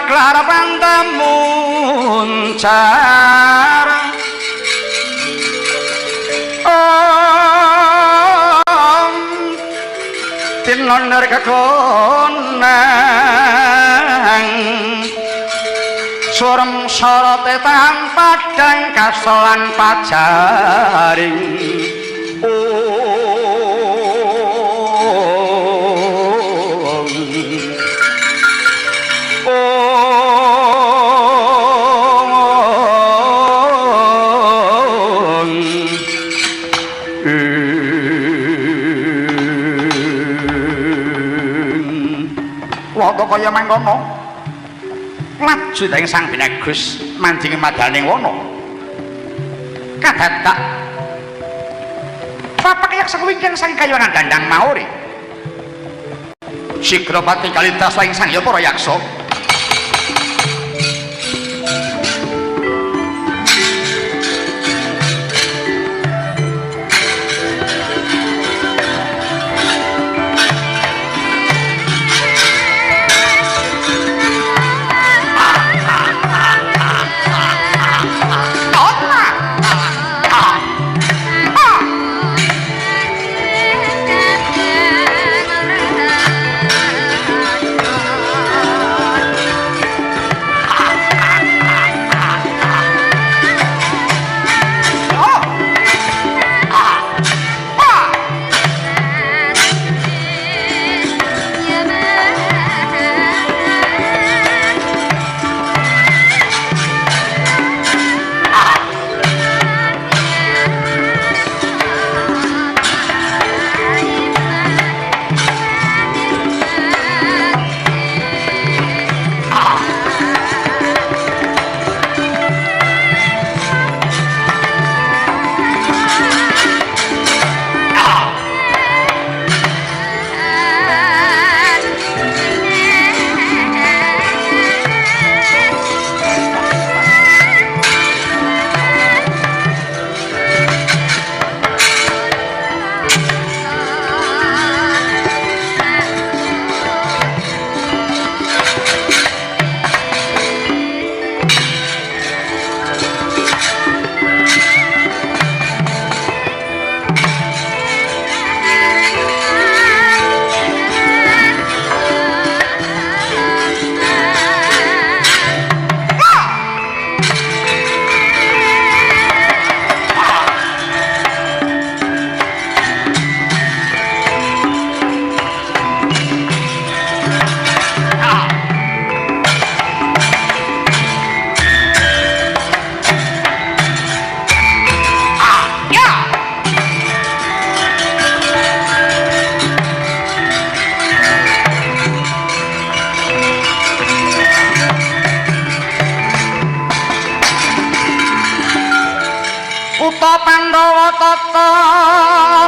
saklar pandamu muncar tinloner kekonang surem sorote tanpa dan kasolan pajaring kaya mangkono laju deng sang binagus manjing madaning wono kadadak papak yak sekuwingking sang kayunan dandang mauri sigra pati kalitas waing sang ya para yaksa Pandhawa tata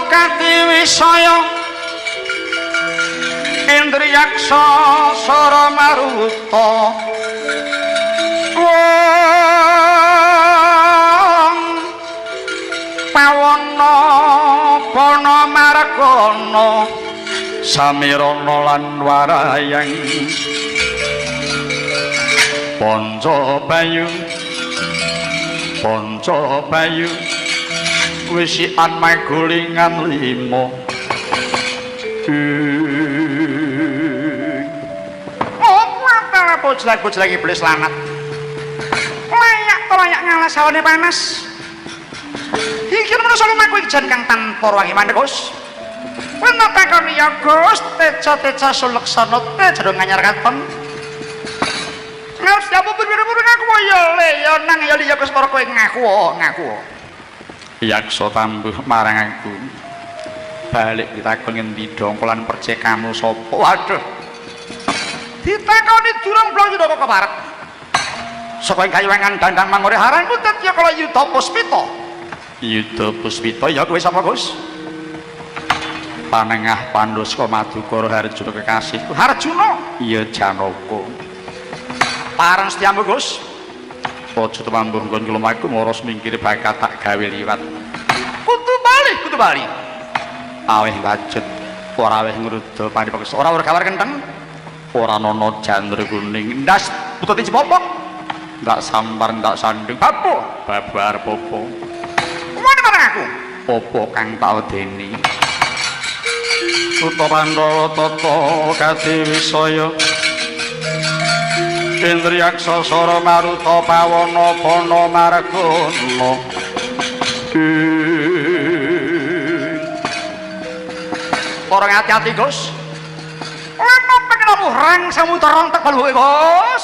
kati wisaya Indriyaksa sara maruta wong pawana pana margana samirana lan warayang Pancabayu wisikan magulingan 5 apa jelek-jelek iblis lanat layak ngalah sawane panas iki menungso lumaku ijan kang tanpa wangi mandegus ana takon ya Gus teca sulaksana teca nganyar katon ngaus dapu berburu ngaku ya le ya nang ya liya Gus para kowe ngaku yaksa tambuh marang aku balik ditakon ngendi dongkolan percekamu sapa waduh ditakoni durung blong yo kok keparep saka ing kayuwangan dandang mangore haranku dadi kala Yudha Puspita ya kowe sapa Gus panengah Pandhaska Madukara Harjuna kekasihku Harjuna iya Janaka parang setiambu Gus aja tumambuh nggon kula maku maros mingkir bakal tak gawe liwat kudu bali aweh lanjut ora aweh ngruda panipaksa ora kabar kenteng ora ana jandre kuning ndas putut cepopok ndak sampar ndak sanding bapo babar popo ngene marang aku apa kang tak wedeni Suta Pandhawa tata kadiwisaya Indriyaksa Sara Maruta Pawana Pana Margana Orang hati-hati Gus ana pengenamu rang samudra entek balbuke Gus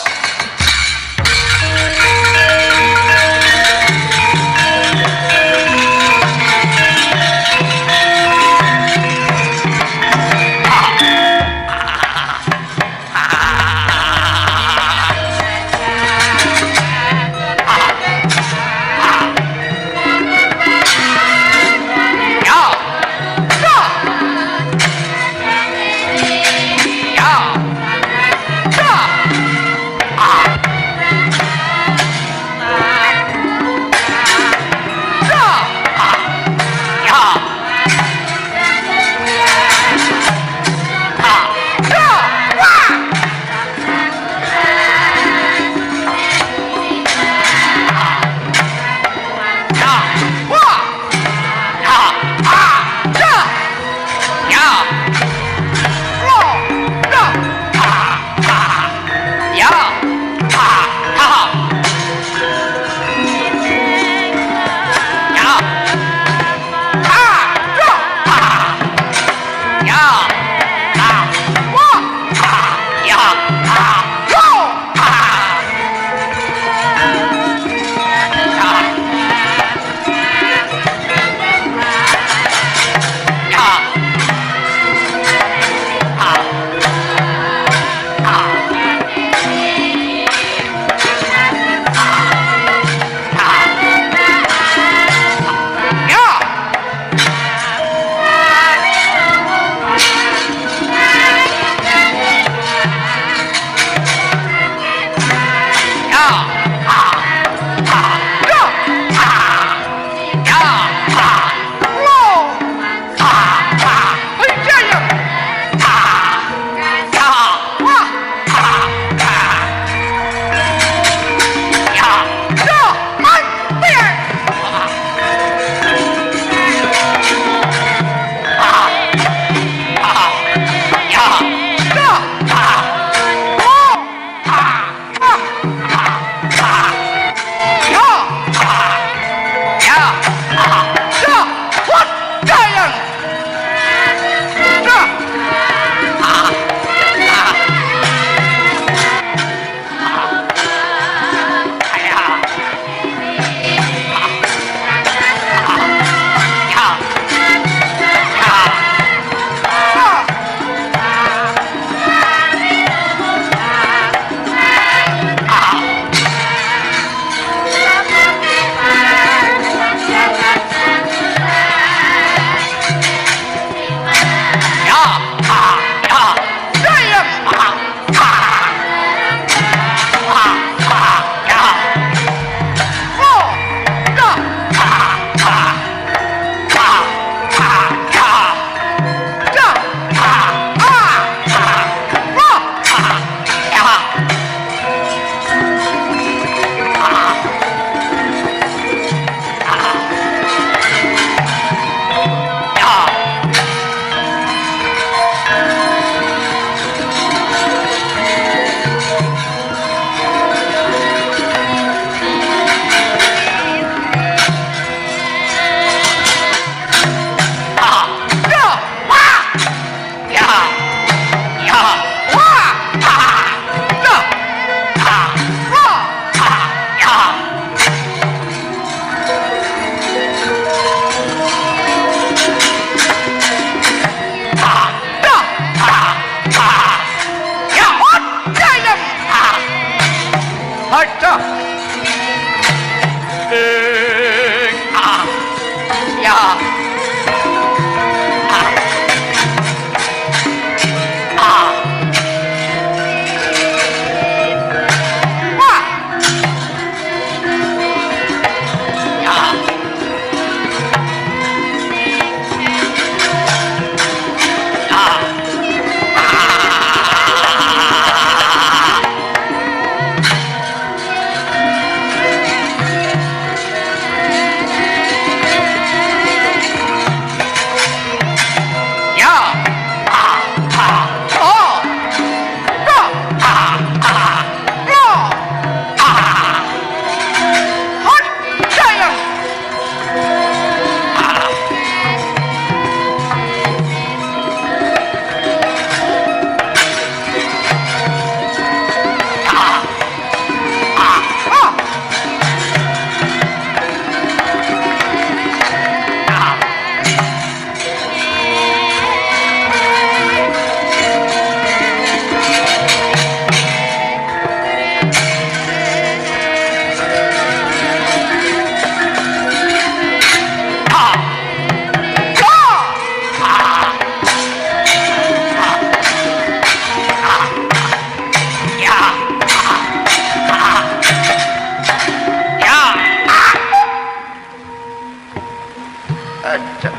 Aduh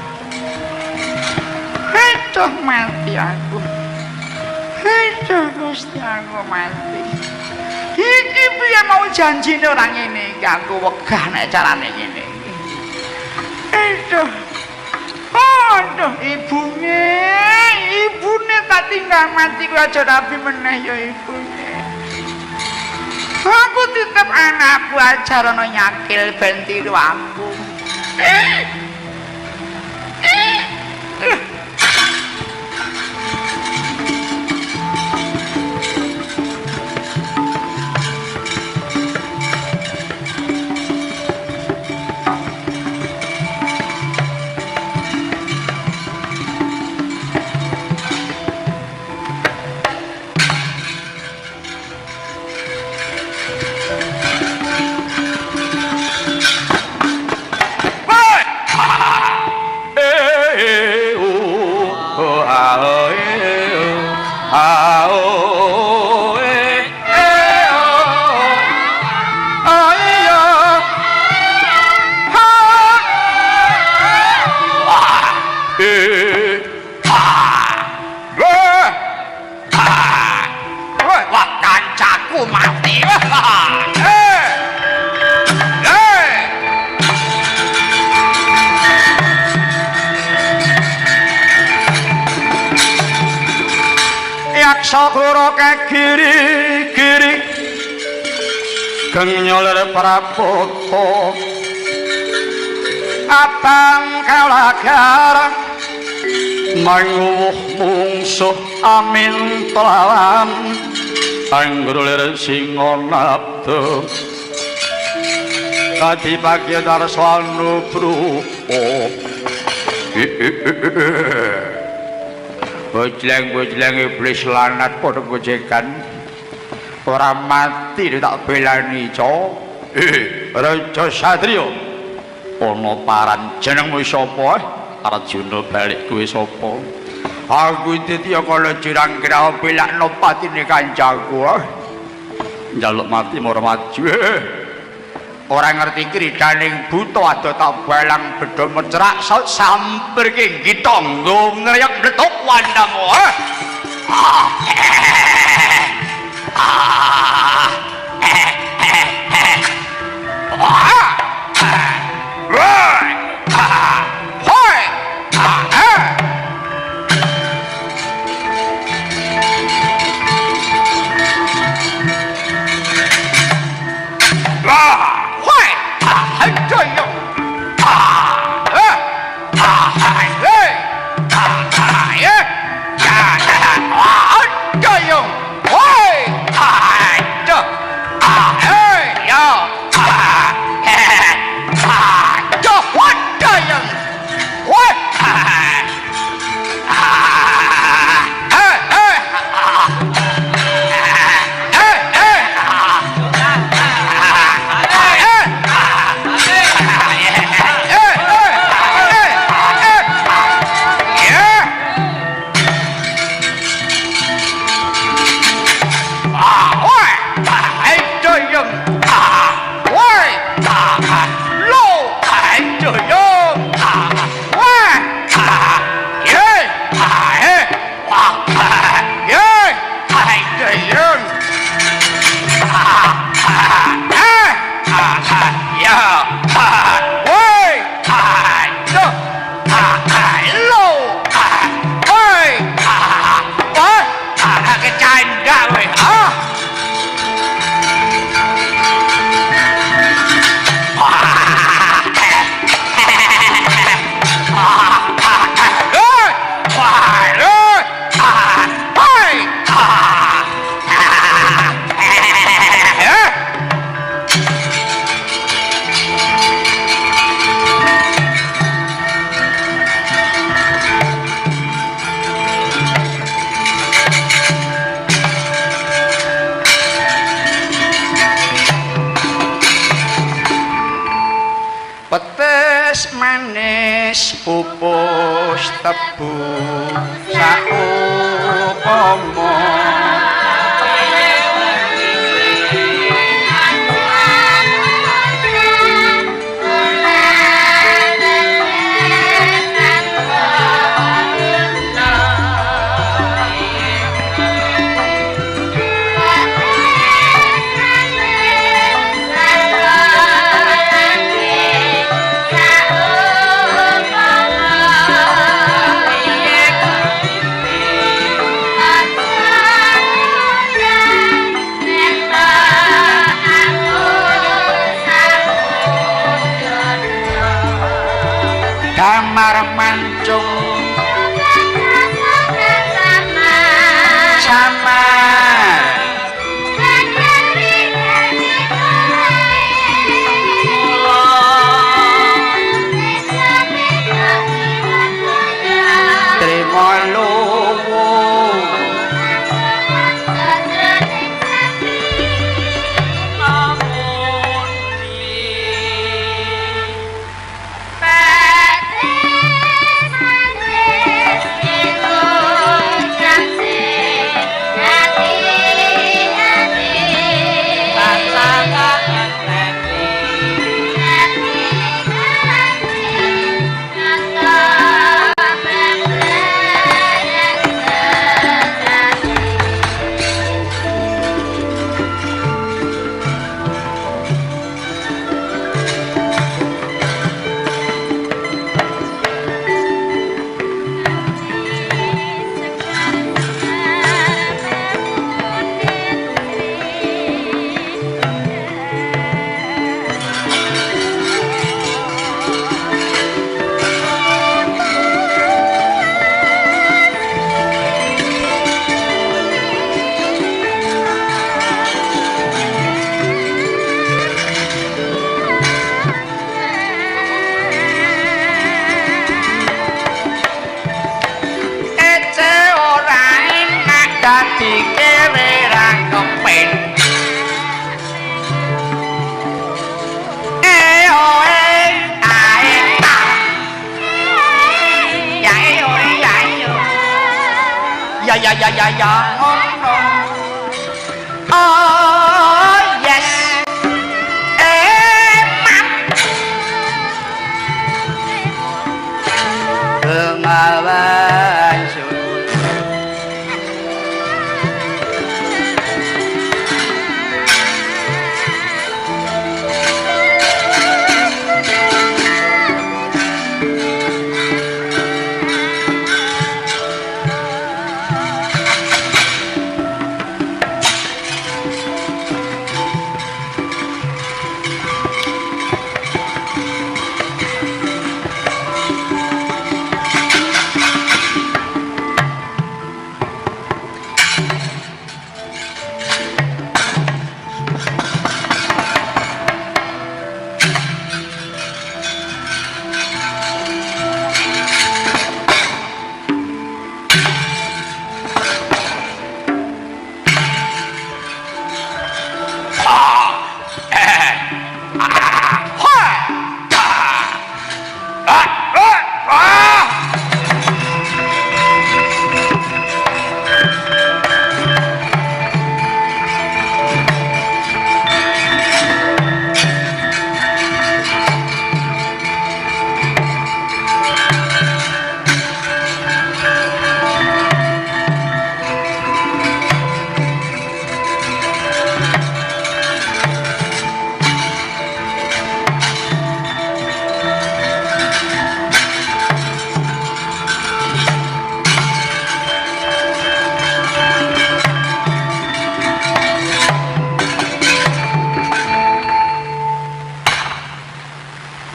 mati aku. Aduh Gusti aku mati. Iki piye mau janjine ora ngene iki aku wegah nek carane ngene iki. Aduh. Aduh ibune tak tinggal mati ku aja rabi meneh ya ibune. Aku titip anakku aja rono nyakil ben tiru aku. Sakura kegiri-giri genyoler prapoto abang kalagar manguwuh mungsuh amin telawan anggrolir singa nabda kadipake darswanu brupo bojleng-bojleng iblis lanat padha gojekan ora mati tak belani co raja satriya ana paran jenengmu sapa Arjuna balik kuwi sapa aku dadi kala jirang-kira belakno patine kancaku njaluk mati ora maju ora ngerti kridaning buta ado tak balang bedha mecerak sampirke gitangga ngriyek bletuk wandamu pupus tebu saupama damar mancung samar terima luwu ya ngono oh yes emang bengawan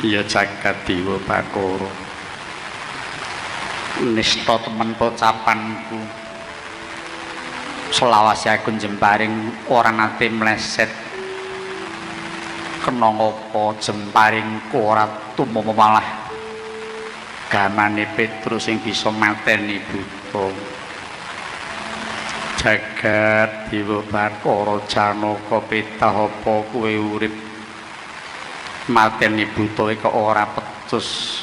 ya jagat dewa Bakara nista temen pocapanku selawase aku jemparing ora nate mleset kena ngapa jemparingku ora tumama malah gamane Petrus sing bisa mateni buta jagat dewa Bakara Janaka pitah apa kowe urip mateni buta kok ora pecus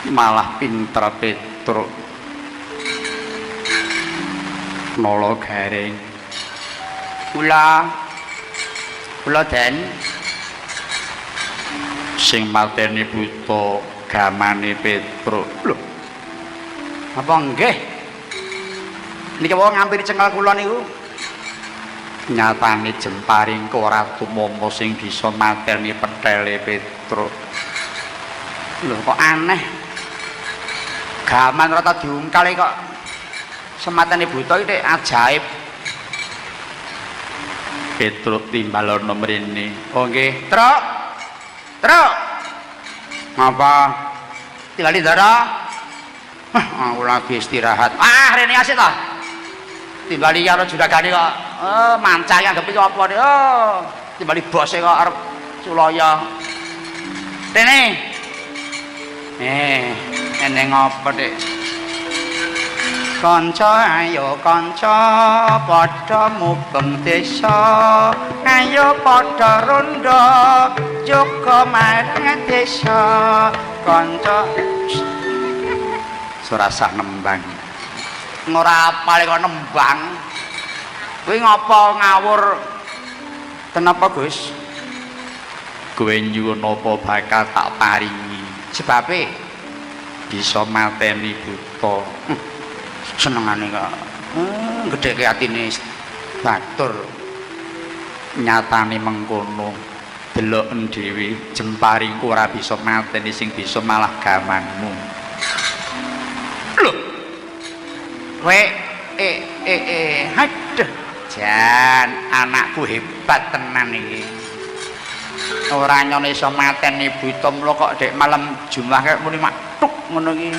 malah pinter Petruk nolo garing kula den sing mateni buta gamane Petruk lho apa nggih niki wong ngampiri cengkel kula niku nyatane jemparing ora tumama sing bisa mateni petele Petruk lho kok aneh gaman rata diungkal kok sematene buta iki ajaib Petruk timbalono mrene oh nggih Truk ngapa Tinggal Ndara. Aku lagi istirahat. Rene asik to. Timbali karo juragane kok mancang anggap iki apa nek timbali bose kok arep culaya. Rene. Eneng apa Dik? Kanca ayo kanca padha mubeng desa ayo padha ronda jaga marang desa kanca surasa nembang ora apal kok nembang kuwi ngopo ngawur kenapa Gus kowe nyuwun apa bakal tak paringi sebabe bisa mateni buta senengane kok gedheke atine batur nyatane mengkono deloken dhewe jemparingku ora bisa mateni sing bisa malah gamanmu lho kowe aduh jan anakku hebat tenan iki ora nyone iso mateni buta mula kok dek malam Jumat kaya muni matuk ngono iki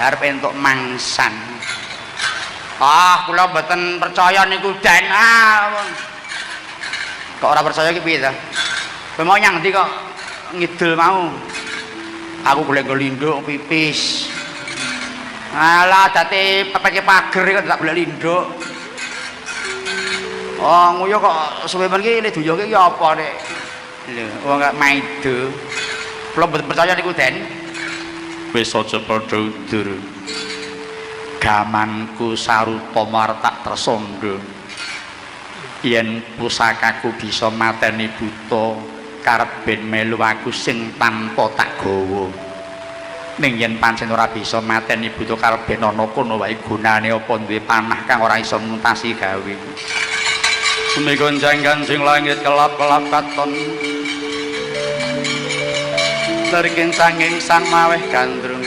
arep entuk mangsan. Kula mboten percaya niku Den. Kok ora percaya iki piye ta? Kowe mau nyang ndi kok ngidul mau? Aku golek linduk pipis. Alah dadi pepeke pager kok tak golek linduk. Nguyu kok suwe men iki le duyoke iki apa Nek? Lho, wong gak maido. Kula mboten percaya niku Den. Wis aja padha udur. Gamanku sarupa martak tresandha. Yen pusakaku bisa mateni buta, karep ben melu aku sing tanpa tak gawa. Ning yen pancen ora bisa mateni buta karep ben ana kono wae gunane apa duwe panah kang ora iso nuntasi gawe. Sumikon janggan-jing langit kelap-kelap katon. Terkin sanging sang maweh gandrung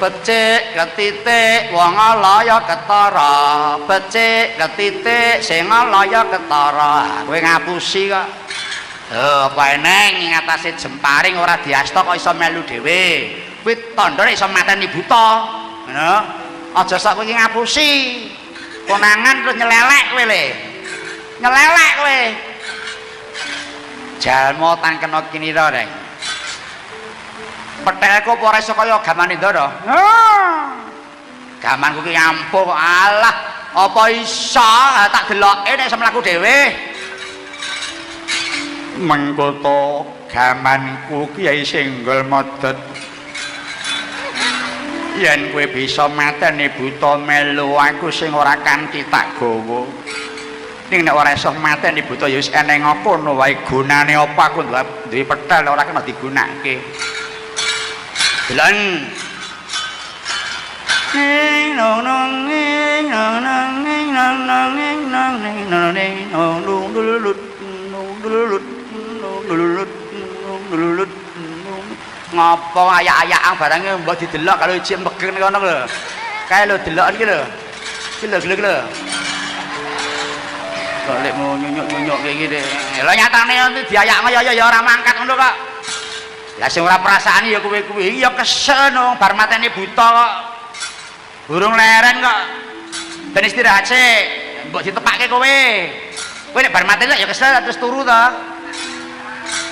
becik ketitik wong laya ketara becik ketitik sing laya ketara kowe ngapusi kok apa eneng ngatasi jemparing ora diasta kok iso melu dhewe kuwi tandha nek iso mateni buta ngono aja sak kowe iki ngapusi konangan terus nyelelek kowe le nyelelek kowe jalma tan kena kinira reng petelku apa ora iso kaya gaman Ndara gamanku ki ampuh alah apa iso tak deloke nek iso mlaku dhewe mengko to gamanku Kyai Senggol Modot yen kowe bisa mateni buta melu aku sing ora kanthi tak gawa ning nek ora iso mateni buta ya wis eneng ngono wae gunane apa aku duwe petel ora kena digunakake lan ngopo ayak-ayakan barangnya mbok didelok kalau ijik megen kono lho kae lho deloken iki lho iki lho glek lho kok lek mau nyunyuk-nyunyuk kayak gini lho nyatane diayakno ya ora mangkat ngono kok lah sing ora perasaan ya kuwi ya kesel wong bar mateni buta kok burung leren kok ben istirahat sik mbok ditepake kowe nek bar mateni ya kesel terus turu to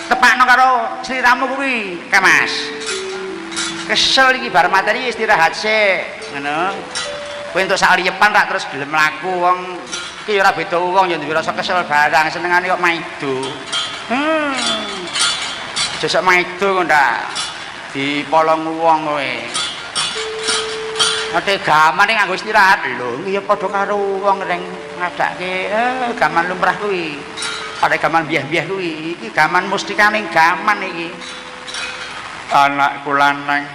tepakno karo sliramu kuwi Mas kesel iki bar mateni istirahat sik ngono kowe entuk sak liyepan rak terus gelem mlaku wong iki ora beda wong ya duwe rasa kesel barang senengane kok maido Jasa maido kok ndak dipolong wong kowe. Ate gaman nganggo istirahat lho, ya padha karo wong reng ngadake gaman lumrah kuwi. Ate gaman biah-biah kuwi, iki gaman mustikaning gaman iki. Anakku lanang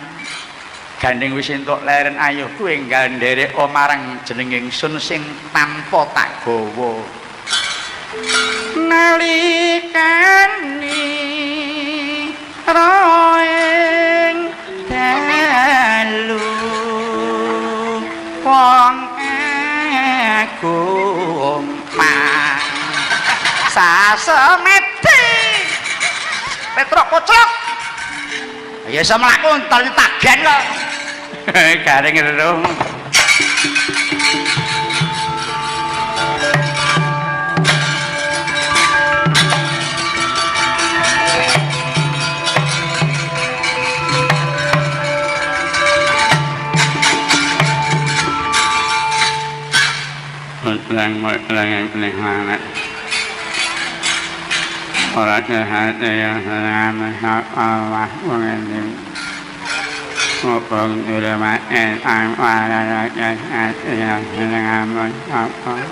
gandeng wis entuk leren ayo kowe enggal nderek marang jeneng ingsun sing tanpa tak gawa. Nalikane roeng dalu wong agung mang sasemeti Petruk pucuk. Ya iso mlaku entar tagen kok. Garing rung. Lang orang jahat yang sangat Allah mengenai maupun ulama yang orang jahat yang sangat mencapai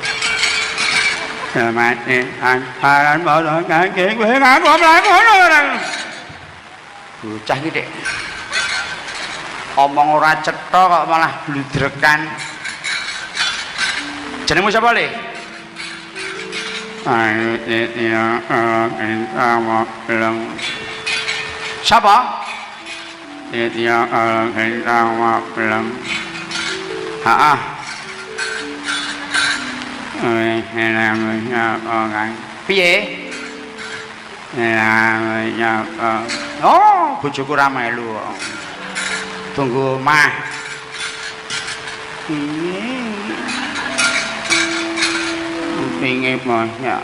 kematian para bodoh kaki gue ngaku melakukan orang bocah gede omong ora cetha kok malah bludrekan jenengmu sapa le ayo ya kita mau bilang siapa? Ya kita mau bilang haa namanya orang piye? Namanya oh bojoku ra melu tunggu mah pingin banyak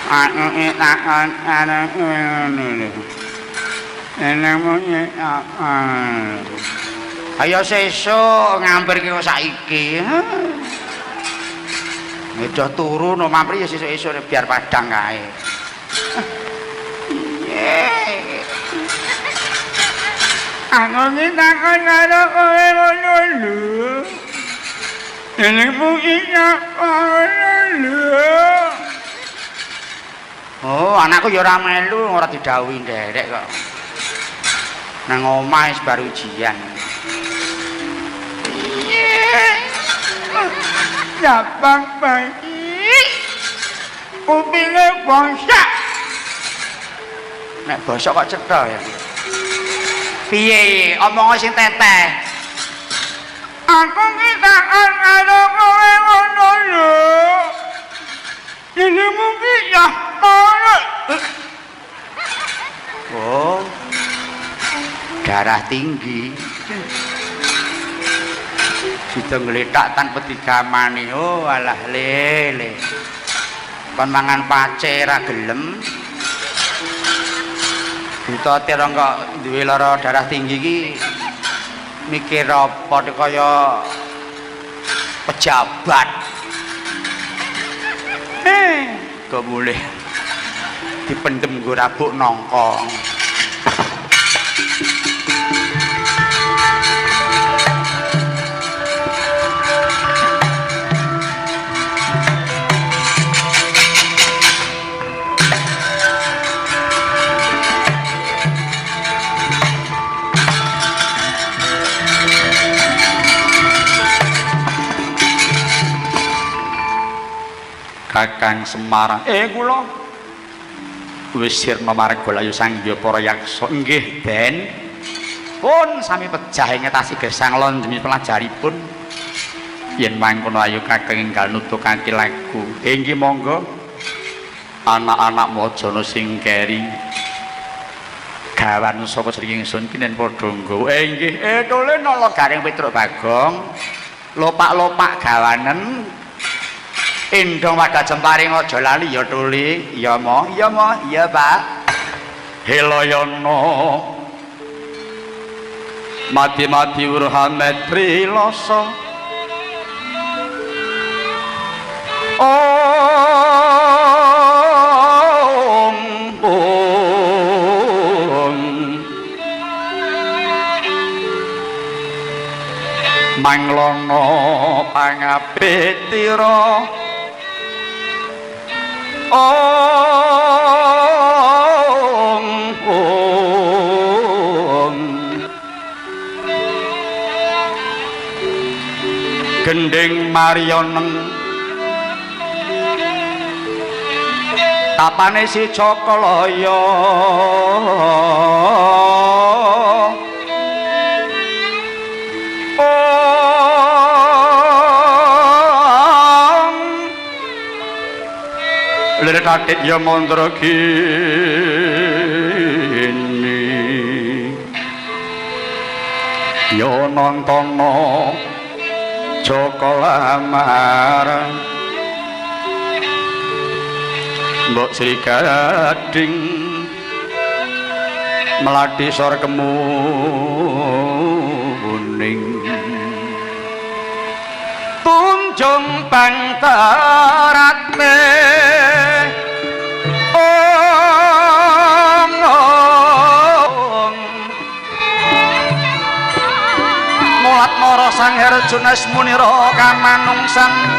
aku itakan anak ini namanya ayo sesuk ngampir ki saiki udah turu no mampir ya sesuk-esuk biar padang kae aku itakan anak ngono lho ini mungkin oh anakku ya ora melu ora didhawuhi nderek kok nang omah wis baru ujian Jabang bayi kupinge bosok nek bosok kok cetha ya piye omong sing teteh aku kita karo kowe ngono lho. Ini mungkin ya kowe. Oh. Darah tinggi. Sudah ngeletak tanpa digamani. Oh alah lele. Kon mangan pace ra gelem. Kita terong kok duwe lara darah tinggi iki. Mikir apa kaya pejabat kok boleh dipendem nggo rabuk nongkong Kakang Semar kula wis sirna marang Golayu Sangya para yaksa nggih Den pun sami pejah ngetasi gesang lonjemi pelajaripun yen mangkono ayo Kakang enggal nutukake lagu inggih monggo anak-anak Mojana sing keri gawan saka sring ingsun kinen padha nggawa inggih tole nala garing Petruk Bagong lopak-lopak gawanen Indong pada jemparing aja lali ya tuli iya mo iya Pak Heloyono mati-mati urhamet priloso manglono pangapitira gending marioneng tapane si Cakalaya Lirikatit ya mandragi yo nontono Joko Lamar Mbok Sri Gading melati sor kemuning tunjung pangtaratne Molat Mara Sang Herjunes Munira kamanungsan